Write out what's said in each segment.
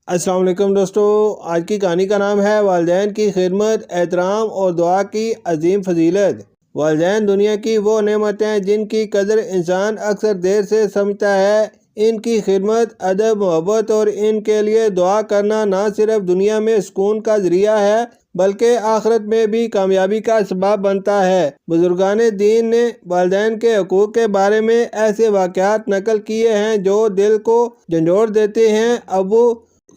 السلام علیکم دوستو، آج کی کہانی کا نام ہے والدین کی خدمت، احترام اور دعا کی عظیم فضیلت۔ والدین دنیا کی وہ نعمتیں ہیں جن کی قدر انسان اکثر دیر سے سمجھتا ہے۔ ان کی خدمت، ادب، محبت اور ان کے لیے دعا کرنا نہ صرف دنیا میں سکون کا ذریعہ ہے بلکہ آخرت میں بھی کامیابی کا سبب بنتا ہے۔ بزرگان دین نے والدین کے حقوق کے بارے میں ایسے واقعات نقل کیے ہیں جو دل کو جھنجھوڑ دیتے ہیں۔ ابو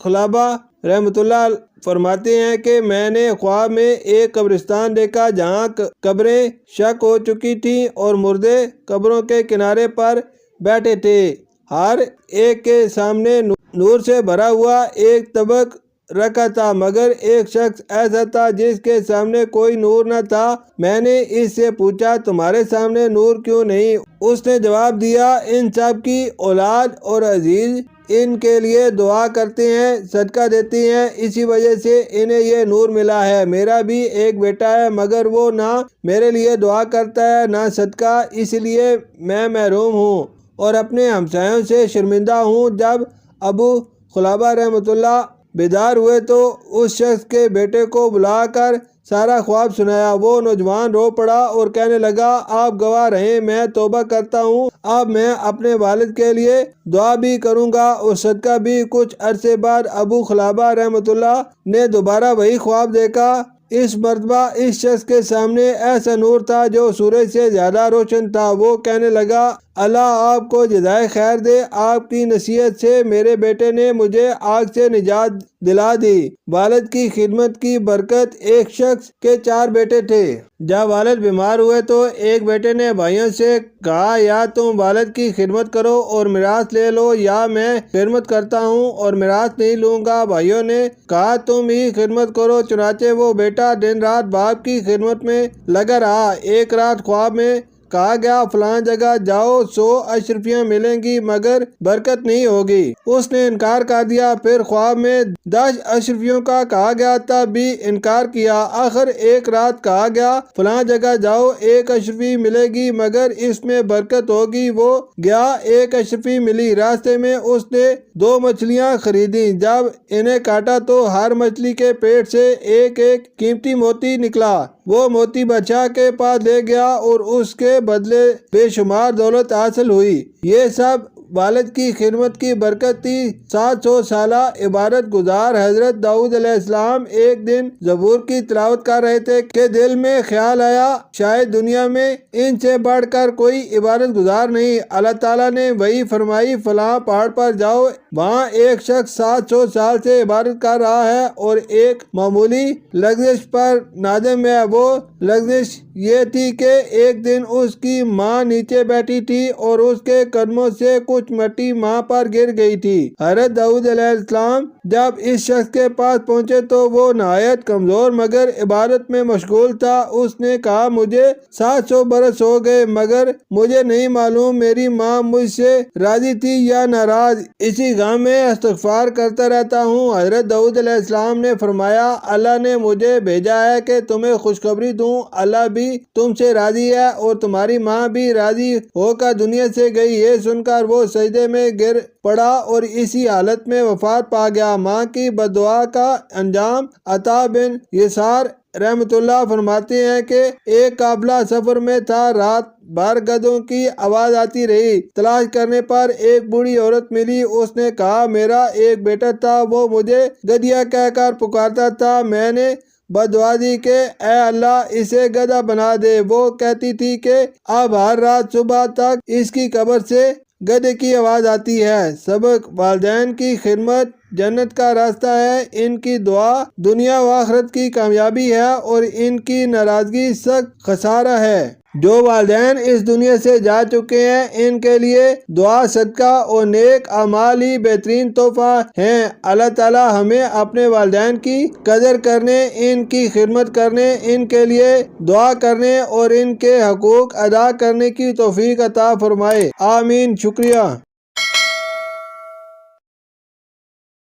خلابہ رحمۃ اللہ فرماتے ہیں کہ میں نے خواب میں ایک قبرستان دیکھا جہاں قبریں شق ہو چکی تھیں اور مردے قبروں کے کنارے پر بیٹھے تھے۔ ہر ایک کے سامنے نور سے بھرا ہوا ایک طبق رکھا تھا، مگر ایک شخص ایسا تھا جس کے سامنے کوئی نور نہ تھا۔ میں نے اس سے پوچھا، تمہارے سامنے نور کیوں نہیں؟ اس نے جواب دیا، ان سب کی اولاد اور عزیز ان کے لیے دعا کرتے ہیں، صدقہ دیتے ہیں، اسی وجہ سے انہیں یہ نور ملا ہے۔ میرا بھی ایک بیٹا ہے مگر وہ نہ میرے لیے دعا کرتا ہے نہ صدقہ، اس لیے میں محروم ہوں اور اپنے ہمسایوں سے شرمندہ ہوں۔ جب ابو خلابہ رحمۃ اللہ بیدار ہوئے تو اس شخص کے بیٹے کو بلا کر سارا خواب سنایا۔ وہ نوجوان رو پڑا اور کہنے لگا، آپ گواہ رہیں، میں توبہ کرتا ہوں، اب میں اپنے والد کے لیے دعا بھی کروں گا اور صدقہ بھی۔ کچھ عرصے بعد ابو خلابہ رحمۃ اللہ نے دوبارہ وہی خواب دیکھا۔ اس مرتبہ اس شخص کے سامنے ایسا نور تھا جو سورج سے زیادہ روشن تھا۔ وہ کہنے لگا، اللہ آپ کو جزائے خیر دے، آپ کی نصیحت سے میرے بیٹے نے مجھے آگ سے نجات دلا دی۔ والد کی خدمت کی برکت۔ ایک شخص کے 4 بیٹے تھے۔ جب والد بیمار ہوئے تو ایک بیٹے نے بھائیوں سے کہا، یا تم والد کی خدمت کرو اور میراث لے لو یا میں خدمت کرتا ہوں اور میراث نہیں لوں گا۔ بھائیوں نے کہا، تم ہی خدمت کرو۔ چنانچہ وہ بیٹا دن رات باپ کی خدمت میں لگا رہا۔ ایک رات خواب میں کہا گیا، فلاں جگہ جاؤ، 100 اشرفیاں ملیں گی مگر برکت نہیں ہوگی۔ اس نے انکار کر دیا۔ پھر خواب میں 10 اشرفیوں کا کہا گیا، تب بھی انکار کیا۔ آخر ایک رات کہا گیا، فلاں جگہ جاؤ، 1 اشرفی ملے گی مگر اس میں برکت ہوگی۔ وہ گیا، 1 اشرفی ملی۔ راستے میں اس نے 2 مچھلیاں خریدیں۔ جب انہیں کاٹا تو ہر مچھلی کے پیٹ سے ایک ایک قیمتی موتی نکلا۔ وہ موتی بادشاہ کے پاس لے گیا اور اس کے بدلے بے شمار دولت حاصل ہوئی۔ یہ سب والد کی خدمت کی برکت تھی۔ 700 سالہ عبادت گزار حضرت داؤد علیہ السلام ایک دن زبور کی تلاوت کر رہے تھے کہ دل میں خیال آیا، شاید دنیا میں ان سے بڑھ کر کوئی عبادت گزار نہیں۔ اللہ تعالیٰ نے وحی فرمائی، فلاں پہاڑ پر جاؤ، وہاں ایک شخص 700 سال سے عبادت کر رہا ہے اور ایک معمولی لغزش پر نادم ہے۔ وہ لغزش یہ تھی کہ ایک دن اس کی ماں نیچے بیٹھی تھی اور اس کے قدموں سے کچھ مٹی ماں پر گر گئی تھی۔ حضرت داؤد علیہ السلام جب اس شخص کے پاس پہنچے تو وہ نہایت کمزور مگر عبادت میں مشغول تھا۔ اس نے کہا، مجھے 700 برس ہو گئے مگر مجھے نہیں معلوم میری ماں مجھ سے راضی تھی یا ناراض، اسی غم میں استغفار کرتا رہتا ہوں۔ حضرت داؤد علیہ السلام نے فرمایا، اللہ نے مجھے بھیجا ہے کہ تمہیں خوشخبری دوں، اللہ بھی تم سے راضی ہے اور تمہاری ماں بھی راضی ہو کر دنیا سے گئی۔ یہ سن کر وہ سجدے میں گر پڑا اور اسی حالت میں وفات پا گیا۔ ماں کی بد دعا کا انجام۔ عطا بن یسار رحمۃ اللہ فرماتے ہیں کہ ایک قافلہ سفر میں تھا، رات بھر گدھوں کی آواز آتی رہی۔ تلاش کرنے پر ایک بوڑھی عورت ملی۔ اس نے کہا، میرا ایک بیٹا تھا، وہ مجھے گدھیا کہہ کر پکارتا تھا، میں نے بد دعا دی کہ اے اللہ اسے گدھا بنا دے۔ وہ کہتی تھی کہ اب ہر رات صبح تک اس کی قبر سے گدھے کی آواز آتی ہے۔ سبق: والدین کی خدمت جنت کا راستہ ہے، ان کی دعا دنیا و آخرت کی کامیابی ہے اور ان کی ناراضگی سخت خسارہ ہے۔ جو والدین اس دنیا سے جا چکے ہیں ان کے لیے دعا، صدقہ اور نیک اعمال ہی بہترین تحفہ ہیں۔ اللہ تعالی ہمیں اپنے والدین کی قدر کرنے، ان کی خدمت کرنے، ان کے لیے دعا کرنے اور ان کے حقوق ادا کرنے کی توفیق عطا فرمائے۔ آمین۔ شکریہ۔